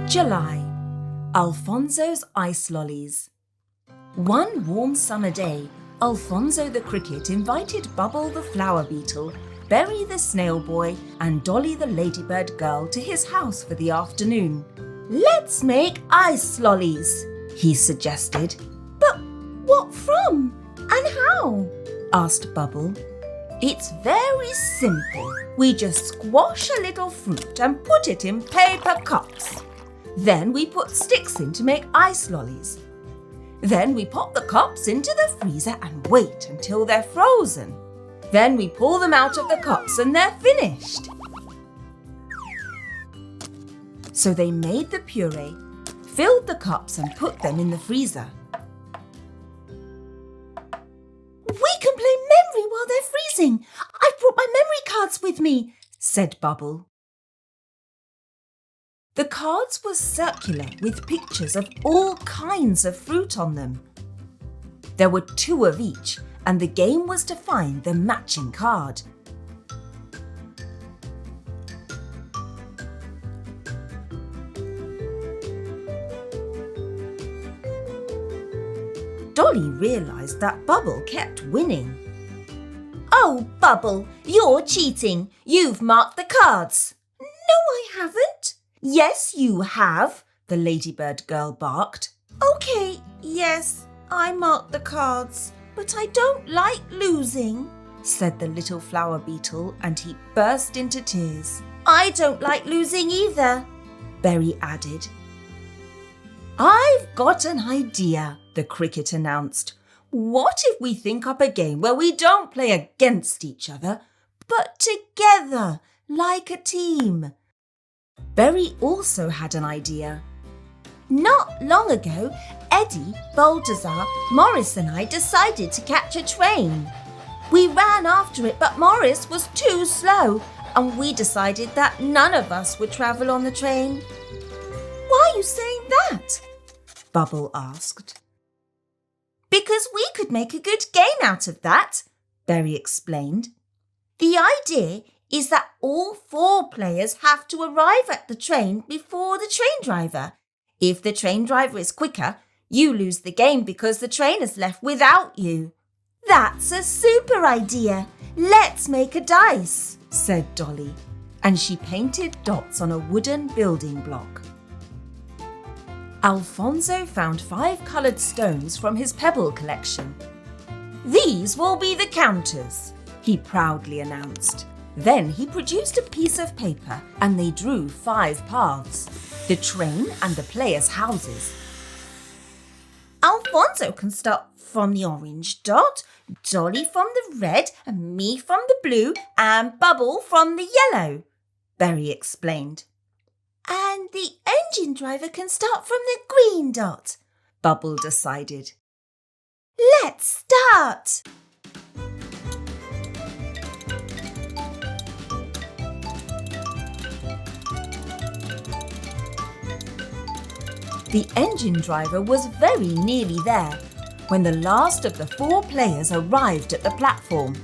July. Alfonso's Ice Lollies. One warm summer day, Alfonso the cricket invited Bubble the flower beetle, Berry the snail boy, and Dolly the ladybird girl to his house for the afternoon. "Let's make ice lollies," he suggested. "But what from? And how?" asked Bubble. "It's very simple. We just squash a little fruit and put it in paper cups. Then we put sticks in to make ice lollies. Then we pop the cups into the freezer and wait until they're frozen. Then we pull them out of the cups and they're finished." So they made the puree, filled the cups and put them in the freezer. "We can play memory while they're freezing. I brought my memory cards with me," said Bubble. The cards were circular with pictures of all kinds of fruit on them. There were 2 of each, and the game was to find the matching card. Dolly realised that Bubble kept winning. "Oh, Bubble, you're cheating. You've marked the cards." "No, I haven't." "Yes, you have," the ladybird girl barked. "Okay, yes, I marked the cards, but I don't like losing," said the little flower beetle, and he burst into tears. "I don't like losing either," Berry added. "I've got an idea," the cricket announced. "What if we think up a game where we don't play against each other, but together, like a team?" Berry also had an idea. "Not long ago, Eddie, Balthazar, Morris and I decided to catch a train. We ran after it, but Morris was too slow, and we decided that none of us would travel on the train." "Why are you saying that?" Bubble asked. "Because we could make a good game out of that," Berry explained. "The idea is that all 4 players have to arrive at the train before the train driver. If the train driver is quicker, you lose the game because the train is left without you." "That's a super idea. Let's make a dice," said Dolly, and she painted dots on a wooden building block. Alfonso found 5 coloured stones from his pebble collection. "These will be the counters," he proudly announced. Then he produced a piece of paper and they drew 5 paths, the train and the players' houses. "Alfonso can start from the orange dot, Dolly from the red, and me from the blue, and Bubble from the yellow," Berry explained. "And the engine driver can start from the green dot," Bubble decided. "Let's start!" The engine driver was very nearly there when the last of the 4 players arrived at the platform.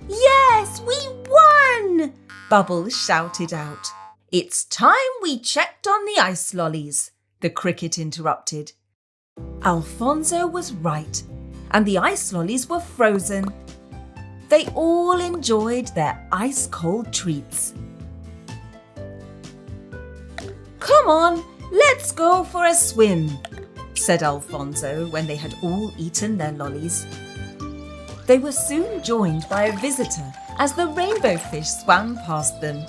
"Yes, we won!" Bubble shouted out. "It's time we checked on the ice lollies," the cricket interrupted. Alfonso was right, and the ice lollies were frozen. They all enjoyed their ice-cold treats. "Come on, let's go for a swim," said Alfonso when they had all eaten their lollies. They were soon joined by a visitor as the rainbow fish swam past them.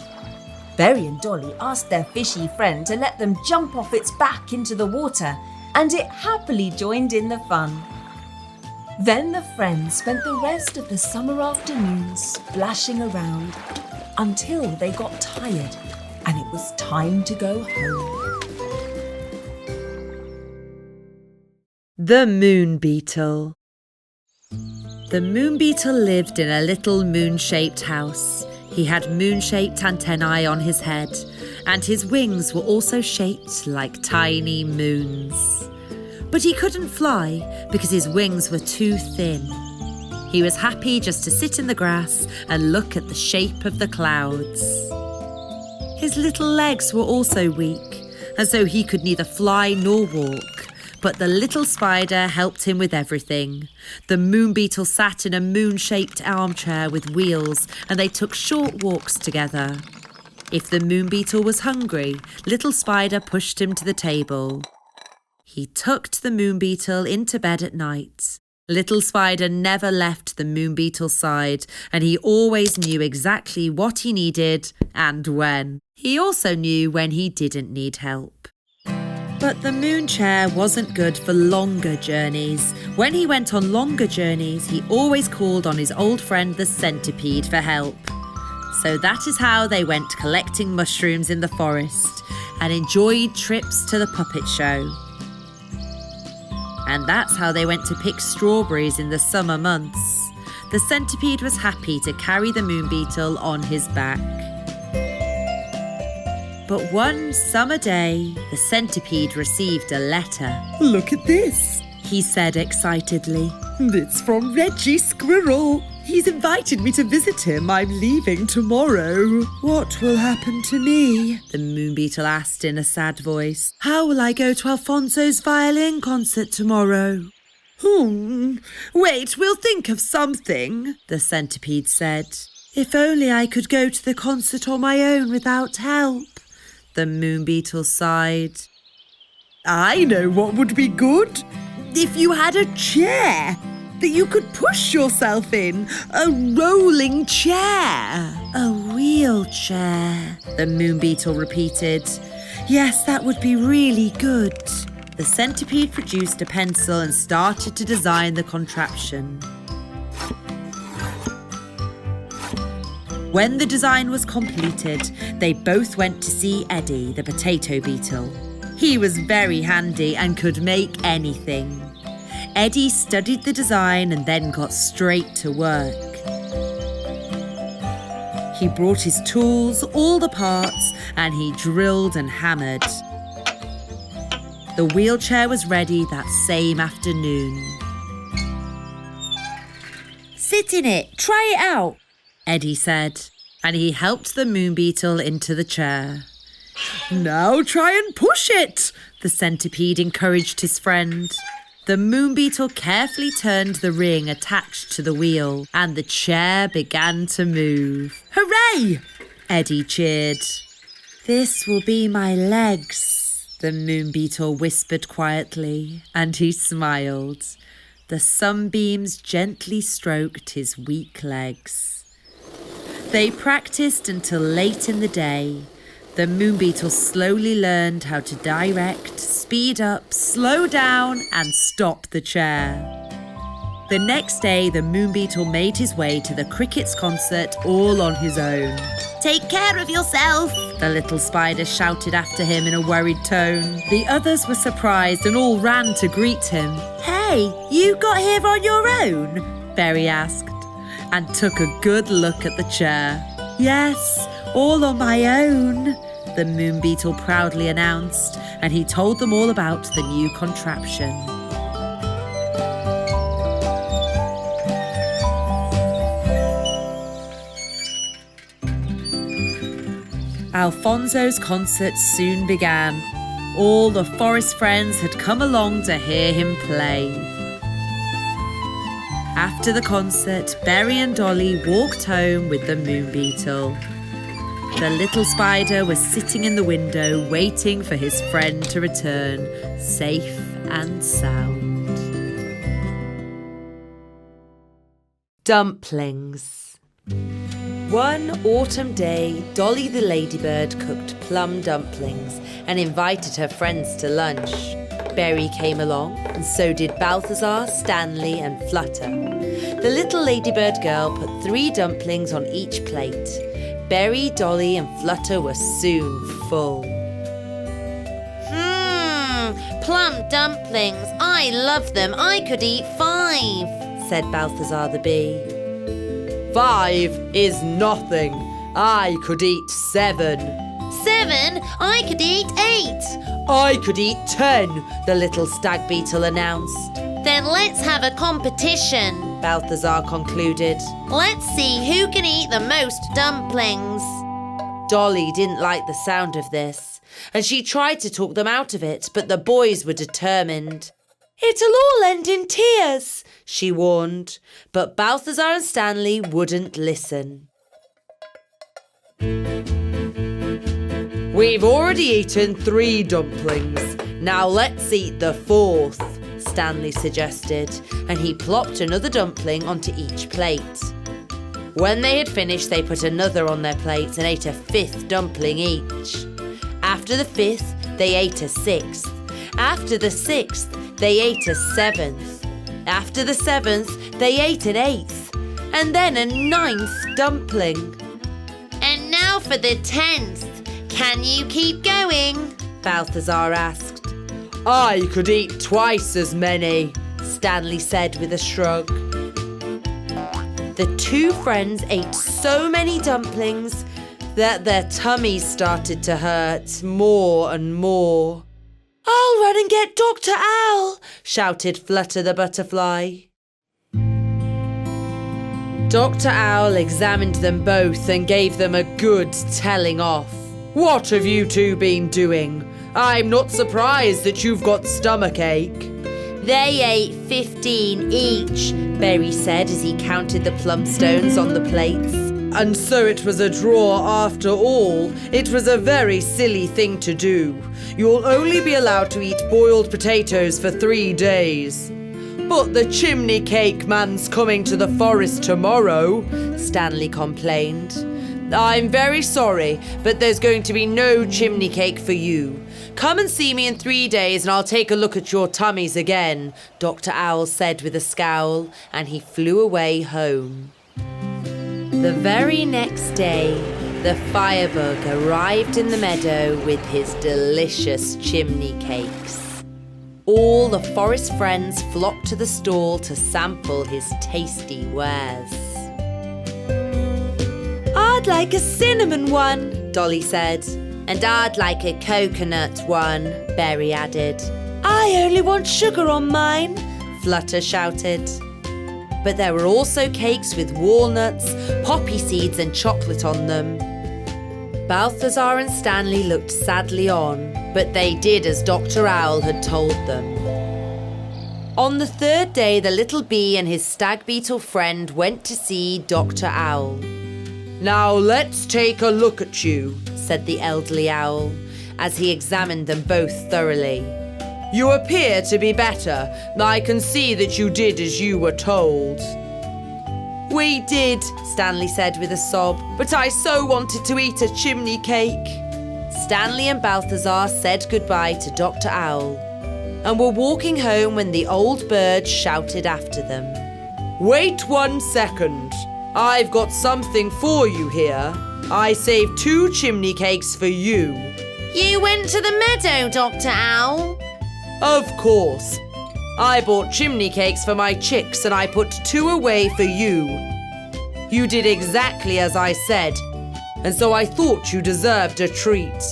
Berry and Dolly asked their fishy friend to let them jump off its back into the water, and it happily joined in the fun. Then the friends spent the rest of the summer afternoon splashing around until they got tired and it was time to go home. The Moon Beetle. The Moon Beetle lived in a little moon-shaped house. He had moon-shaped antennae on his head, and his wings were also shaped like tiny moons. but he couldn't fly because his wings were too thin. He was happy just to sit in the grass and look at the shape of the clouds. His little legs were also weak, and so he could neither fly nor walk. But the little spider helped him with everything. The Moon Beetle sat in a moon-shaped armchair with wheels, and they took short walks together. If the Moon Beetle was hungry, little spider pushed him to the table. He tucked the Moon Beetle into bed at night. Little spider never left the Moon Beetle's side, and he always knew exactly what he needed and when. He also knew when he didn't need help. But the moon chair wasn't good for longer journeys. When he went on longer journeys, he always called on his old friend the centipede for help. So that is how they went collecting mushrooms in the forest and enjoyed trips to the puppet show. And that's how they went to pick strawberries in the summer months. The centipede was happy to carry the Moon Beetle on his back. But one summer day, the centipede received a letter. Look at this, he said excitedly. It's from Reggie Squirrel. He's invited me to visit him. I'm leaving tomorrow. What will happen to me? The Moon Beetle asked in a sad voice. How will I go to Alfonso's violin concert tomorrow? Wait, we'll think of something, the centipede said. If only I could go to the concert on my own without help. The Moon Beetle sighed. I know what would be good. If you had a chair that you could push yourself in. A rolling chair. A wheelchair, the Moon Beetle repeated. Yes, that would be really good. The centipede produced a pencil and started to design the contraption. When the design was completed, they both went to see Eddie, the potato beetle. He was very handy and could make anything. Eddie studied the design and then got straight to work. He brought his tools, all the parts, and he drilled and hammered. The wheelchair was ready that same afternoon. Sit in it, try it out, Eddie said, and he helped the Moon Beetle into the chair. Now try and push it, the centipede encouraged his friend. The Moon Beetle carefully turned the ring attached to the wheel, and the chair began to move. Hooray! Eddie cheered. This will be my legs, the Moon Beetle whispered quietly, and he smiled. The sunbeams gently stroked his weak legs. They practiced until late in the day. The Moon Beetle slowly learned how to direct, speed up, slow down, and stop the chair. The next day, the Moon Beetle made his way to the Crickets concert all on his own. Take care of yourself, the little spider shouted after him in a worried tone. The others were surprised and all ran to greet him. Hey, you got here on your own? Berry asked, and took a good look at the chair. Yes, all on my own, the Moon Beetle proudly announced, and he told them all about the new contraption. Alfonso's concert soon began. All the forest friends had come along to hear him play. After the concert, Berry and Dolly walked home with the Moon Beetle. The little spider was sitting in the window waiting for his friend to return, safe and sound. Dumplings. One autumn day, Dolly the ladybird cooked plum dumplings and invited her friends to lunch. Berry came along, and so did Balthazar, Stanley, and Flutter. The little ladybird girl put 3 dumplings on each plate. Berry, Dolly, and Flutter were soon full. Plum dumplings. I love them. I could eat 5, said Balthazar the bee. 5 is nothing. I could eat 7. 7? 7, I could eat 8. I could eat 10, the little stag beetle announced. Then let's have a competition, Balthazar concluded. Let's see who can eat the most dumplings. Dolly didn't like the sound of this, and she tried to talk them out of it, but the boys were determined. It'll all end in tears, she warned, but Balthazar and Stanley wouldn't listen. We've already eaten 3 dumplings. Now let's eat the 4th, Stanley suggested, and he plopped another dumpling onto each plate. When they had finished, they put another on their plates and ate a 5th dumpling each. After the 5th, they ate a 6th. After the 6th, they ate a 7th. After the 7th, they ate an 8th. And then a 9th dumpling. And now for the 10th. Can you keep going? Balthazar asked. I could eat twice as many, Stanley said with a shrug. The 2 friends ate so many dumplings that their tummies started to hurt more and more. I'll run and get Dr. Owl, shouted Flutter the butterfly. Dr. Owl examined them both and gave them a good telling off. What have you 2 been doing? I'm not surprised that you've got stomachache. They ate 15 each, Berry said as he counted the plum stones on the plates. And so it was a draw after all. It was a very silly thing to do. You'll only be allowed to eat boiled potatoes for 3 days. But the chimney cake man's coming to the forest tomorrow, Stanley complained. I'm very sorry, but there's going to be no chimney cake for you. Come and see me in 3 days and I'll take a look at your tummies again, Dr. Owl said with a scowl, and he flew away home. The very next day, the firebug arrived in the meadow with his delicious chimney cakes. All the forest friends flocked to the stall to sample his tasty wares. I'd like a cinnamon one, Dolly said. And I'd like a coconut one, Berry added. I only want sugar on mine, Flutter shouted. But there were also cakes with walnuts, poppy seeds and chocolate on them. Balthazar and Stanley looked sadly on, but they did as Dr. Owl had told them. On the 3rd day, the little bee and his stag beetle friend went to see Dr. Owl. Now let's take a look at you, said the elderly owl, as he examined them both thoroughly. You appear to be better. I can see that you did as you were told. We did, Stanley said with a sob, but I so wanted to eat a chimney cake. Stanley and Balthazar said goodbye to Dr. Owl and were walking home when the old bird shouted after them. Wait 1 second. I've got something for you here. I saved 2 chimney cakes for you. You went to the meadow, Dr. Owl? Of course. I bought chimney cakes for my chicks and I put 2 away for you. You did exactly as I said, and so I thought you deserved a treat.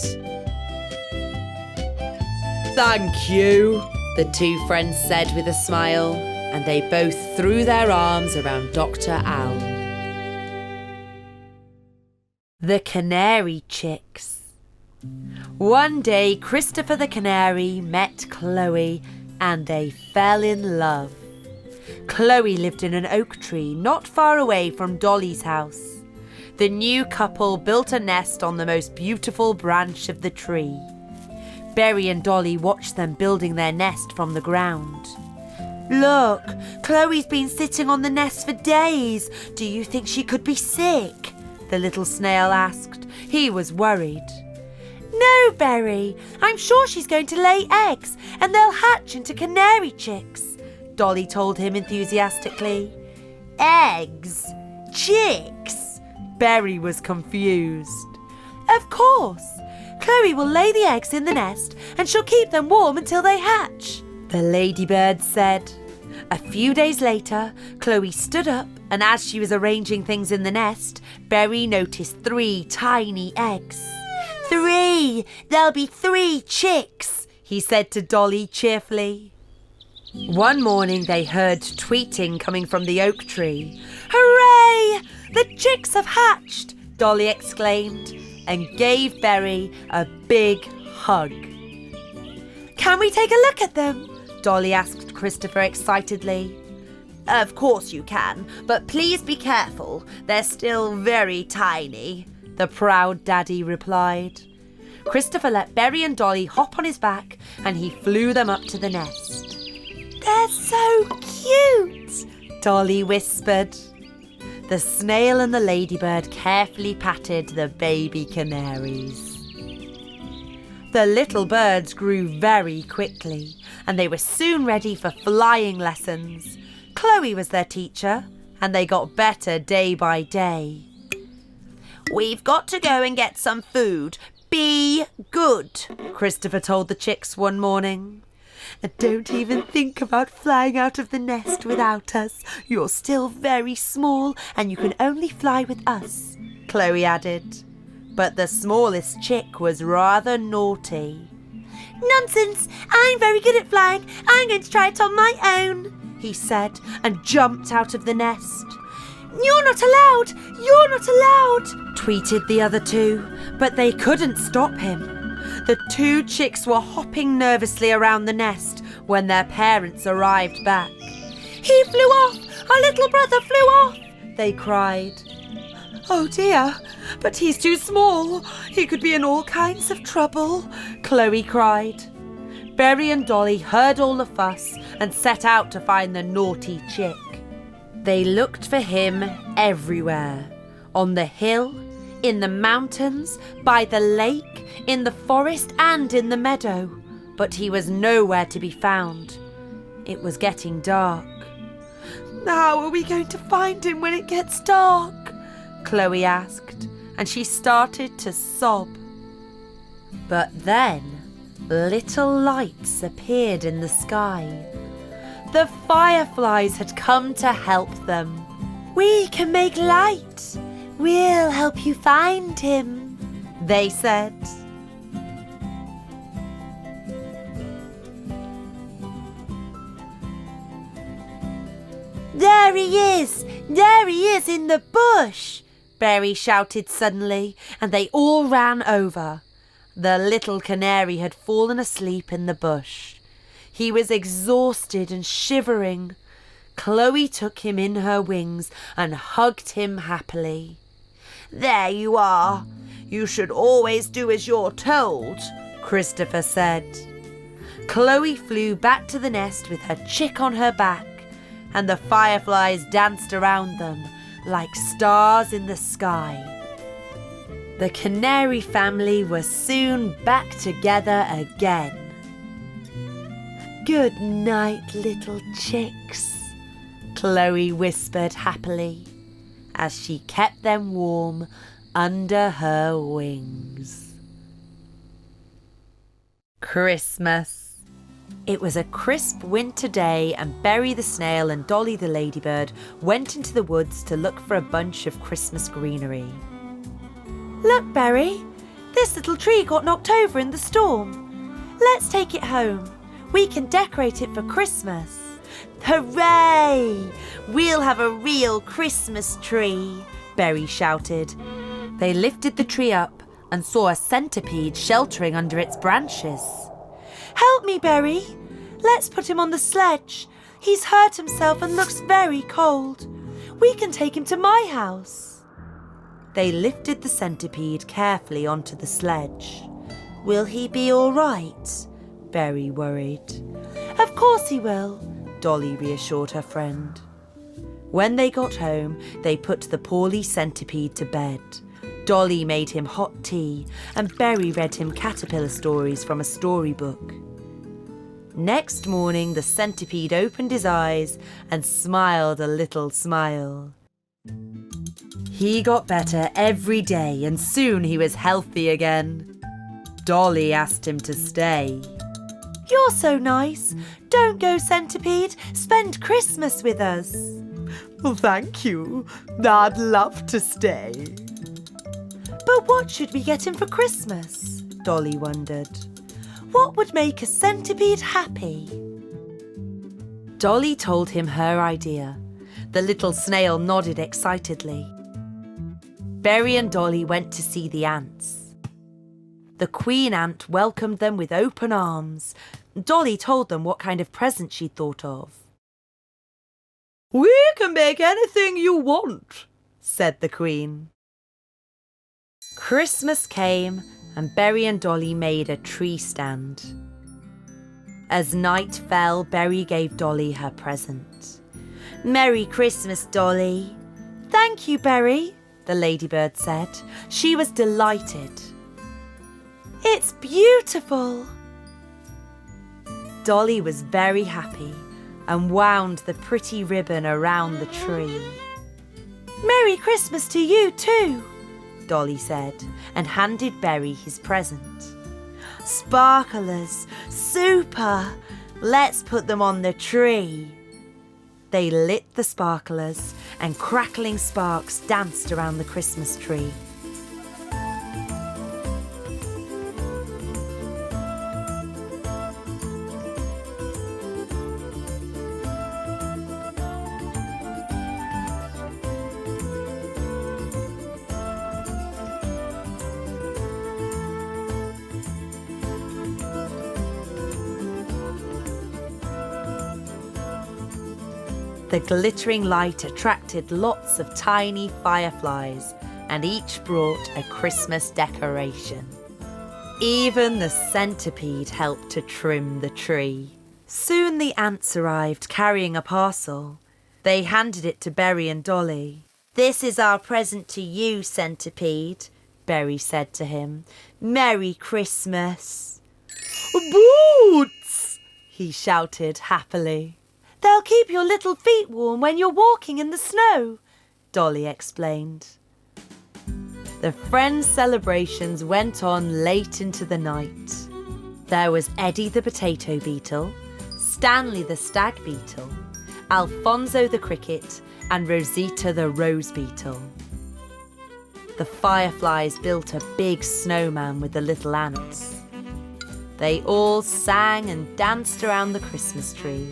Thank you, the 2 friends said with a smile, and they both threw their arms around Dr. Owl. The Canary Chicks. One day, Christopher the Canary met Chloe and they fell in love. Chloe lived in an oak tree not far away from Dolly's house. The new couple built a nest on the most beautiful branch of the tree. Berry and Dolly watched them building their nest from the ground. Look, Chloe's been sitting on the nest for days. Do you think she could be sick? The little snail asked. He was worried. No, Berry. I'm sure she's going to lay eggs and they'll hatch into canary chicks, Dolly told him enthusiastically. Eggs? Chicks? Berry was confused. Of course. Chloe will lay the eggs in the nest and she'll keep them warm until they hatch, the ladybird said. A few days later, Chloe stood up and as she was arranging things in the nest, Berry noticed 3 tiny eggs. 3. There'll be 3 chicks, he said to Dolly cheerfully. One morning they heard tweeting coming from the oak tree. Hooray! The chicks have hatched, Dolly exclaimed and gave Berry a big hug. Can we take a look at them? Dolly asked Christopher excitedly. Of course you can, but please be careful. They're still very tiny, the proud daddy replied. Christopher let Berry and Dolly hop on his back and he flew them up to the nest. They're so cute, Dolly whispered. The snail and the ladybird carefully patted the baby canaries. The little birds grew very quickly and they were soon ready for flying lessons. Chloe was their teacher and they got better day by day. We've got to go and get some food. Be good, Christopher told the chicks one morning. And don't even think about flying out of the nest without us. You're still very small and you can only fly with us, Chloe added. But the smallest chick was rather naughty. Nonsense! I'm very good at flying. I'm going to try it on my own, he said and jumped out of the nest. You're not allowed! You're not allowed! Tweeted the other two, but they couldn't stop him. The 2 chicks were hopping nervously around the nest when their parents arrived back. He flew off! Our little brother flew off! They cried. Oh dear, but he's too small. He could be in all kinds of trouble, Chloe cried. Berry and Dolly heard all the fuss and set out to find the naughty chick. They looked for him everywhere. On the hill, in the mountains, by the lake, in the forest and in the meadow. But he was nowhere to be found. It was getting dark. How are we going to find him when it gets dark? Chloe asked, and she started to sob. But then, little lights appeared in the sky. The fireflies had come to help them. We can make light. We'll help you find him, they said. There he is! There he is in the bush! Berry shouted suddenly, and they all ran over. The little canary had fallen asleep in the bush. He was exhausted and shivering. Chloe took him in her wings and hugged him happily. There you are. You should always do as you're told, Christopher said. Chloe flew back to the nest with her chick on her back, and the fireflies danced around them like stars in the sky. The canary family was soon back together again. Good night, little chicks, Chloe whispered happily as she kept them warm under her wings. Christmas. It was a crisp winter day and Berry the snail and Dolly the ladybird went into the woods to look for a bunch of Christmas greenery. Look, Berry, this little tree got knocked over in the storm. Let's take it home. We can decorate it for Christmas. Hooray! We'll have a real Christmas tree, Berry shouted. They lifted the tree up and saw a centipede sheltering under its branches. Help me, Berry. Let's put him on the sledge. He's hurt himself and looks very cold. We can take him to my house. They lifted the centipede carefully onto the sledge. Will he be all right? Berry worried. Of course he will, Dolly reassured her friend. When they got home, they put the poorly centipede to bed. Dolly made him hot tea and Berry read him caterpillar stories from a storybook. Next morning, the centipede opened his eyes and smiled a little smile. He got better every day and soon he was healthy again. Dolly asked him to stay. You're so nice. Don't go, centipede. Spend Christmas with us. Well, thank you. I'd love to stay. But what should we get him for Christmas? Dolly wondered. What would make a centipede happy? Dolly told him her idea. The little snail nodded excitedly. Berry and Dolly went to see the ants. The queen ant welcomed them with open arms. Dolly told them what kind of present she'd thought of. "We can make anything you want," said the queen. Christmas came and Berry and Dolly made a tree stand. As night fell, Berry gave Dolly her present. "Merry Christmas, Dolly." "Thank you, Berry," the ladybird said. She was delighted. "It's beautiful." Dolly was very happy and wound the pretty ribbon around the tree. "Merry Christmas to you too," Dolly said, and handed Berry his present. "Sparklers, super! Let's put them on the tree." They lit the sparklers and crackling sparks danced around the Christmas tree. The glittering light attracted lots of tiny fireflies, and each brought a Christmas decoration. Even the centipede helped to trim the tree. Soon the ants arrived carrying a parcel. They handed it to Berry and Dolly. "This is our present to you, centipede," Berry said to him. "Merry Christmas." "Boots!" he shouted happily. "They'll keep your little feet warm when you're walking in the snow," Dolly explained. The friends' celebrations went on late into the night. There was Eddie the potato beetle, Stanley the stag beetle, Alfonso the cricket, and Rosita the rose beetle. The fireflies built a big snowman with the little ants. They all sang and danced around the Christmas tree.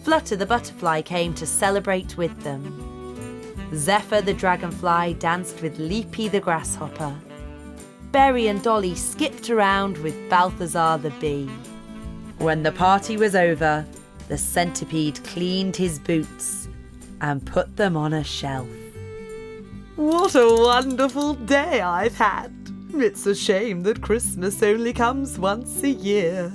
Flutter the butterfly came to celebrate with them. Zephyr the dragonfly danced with Leapy the grasshopper. Berry and Dolly skipped around with Balthazar the bee. When the party was over, the centipede cleaned his boots and put them on a shelf. "What a wonderful day I've had. It's a shame that Christmas only comes once a year,"